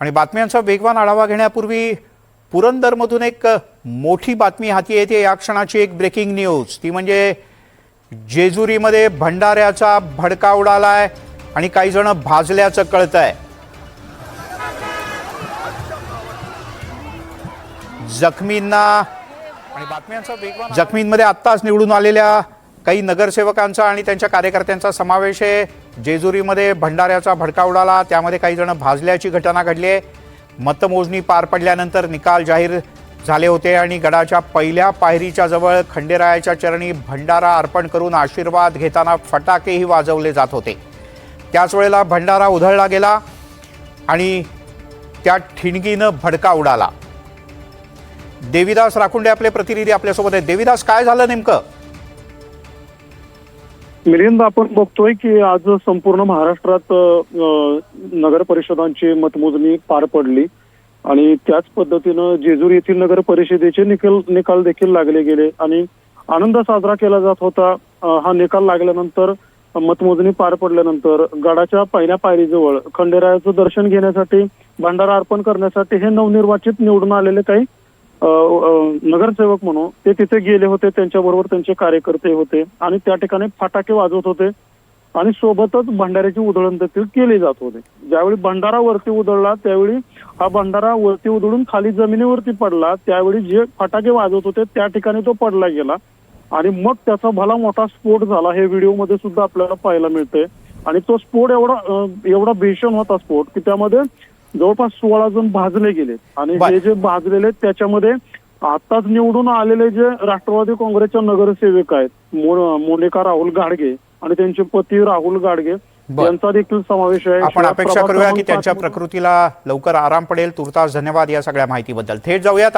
आणि बातम्यांचा वेगवान आढावा घेण्यापूर्वी पुरंदरमधून एक मोठी बातमी हाती येते। या क्षणाची एक ब्रेकिंग न्यूज, ती म्हणजे जेजुरीमध्ये भंडाऱ्याचा भडका उडालाय आणि काही जण भाजल्याचं कळतंय। जखमींमध्ये आत्ताच निवडून आलेल्या काही नगरसेवकांचा आणि त्यांच्या कार्यकर्त्यांचा समावेश आहे। जेजुरीमध्ये भंडाऱ्याचा भडका उडाला, त्यामध्ये काही जण भाजल्याची घटना घडली आहे। मतमोजणी पार पडल्यानंतर निकाल जाहीर झाले होते आणि गडाच्या पहिल्या पायरीच्या जवळ खंडेरायाच्या चरणी भंडारा अर्पण करून आशीर्वाद घेताना फटाकेही वाजवले जात होते। त्याच वेळेला भंडारा उधळला गेला आणि त्या ठिणगीनं भडका उडाला। देविदास राखुंडे आपले प्रतिनिधी आपल्यासोबत आहेत। देविदास, काय झालं नेमकं? मिलिंद, आपण बघतोय की आज संपूर्ण महाराष्ट्रात नगर परिषदांची मतमोजणी पार पडली आणि त्याच पद्धतीनं जेजुरी येथील नगर परिषदेचे निकाल देखील लागले गेले आणि आनंद साजरा केला जात होता। हा निकाल लागल्यानंतर, मतमोजणी पार पडल्यानंतर गडाच्या पहिल्या पायरीजवळ खंडेरायाचं दर्शन घेण्यासाठी, भंडारा अर्पण करण्यासाठी हे नवनिर्वाचित निवडून आलेले काही नगरसेवक म्हणून ते तिथे गेले होते। त्यांच्याबरोबर त्यांचे कार्यकर्ते होते आणि त्या ठिकाणी फटाके वाजवत होते आणि सोबतच भंडाऱ्याची उधळण देखील केली जात होते। ज्यावेळी भंडारा वरती उधळला त्यावेळी हा भंडारा वरती उधळून खाली जमिनीवरती पडला, त्यावेळी जे फटाके वाजवत होते त्या ठिकाणी तो पडला गेला आणि मग त्याचा भला मोठा स्फोट झाला। हे व्हिडिओमध्ये सुद्धा आपल्याला पाहायला मिळते आणि तो स्फोट एवढा भीषण होता स्फोट की त्यामध्ये जवळपास 16 जण भाजले गेले आणि हे जे भाजलेले त्याच्यामध्ये आताच निवडून आलेले जे राष्ट्रवादी काँग्रेसच्या नगरसेवक आहेत मोनिका राहुल गाडगे आणि त्यांचे पती राहुल गाडगे यांचा देखील समावेश आहे। आपण अपेक्षा करूया की त्यांच्या प्रकृतीला लवकर आराम पडेल। तुर्तास धन्यवाद या सगळ्या माहितीबद्दल। थेट जाऊयात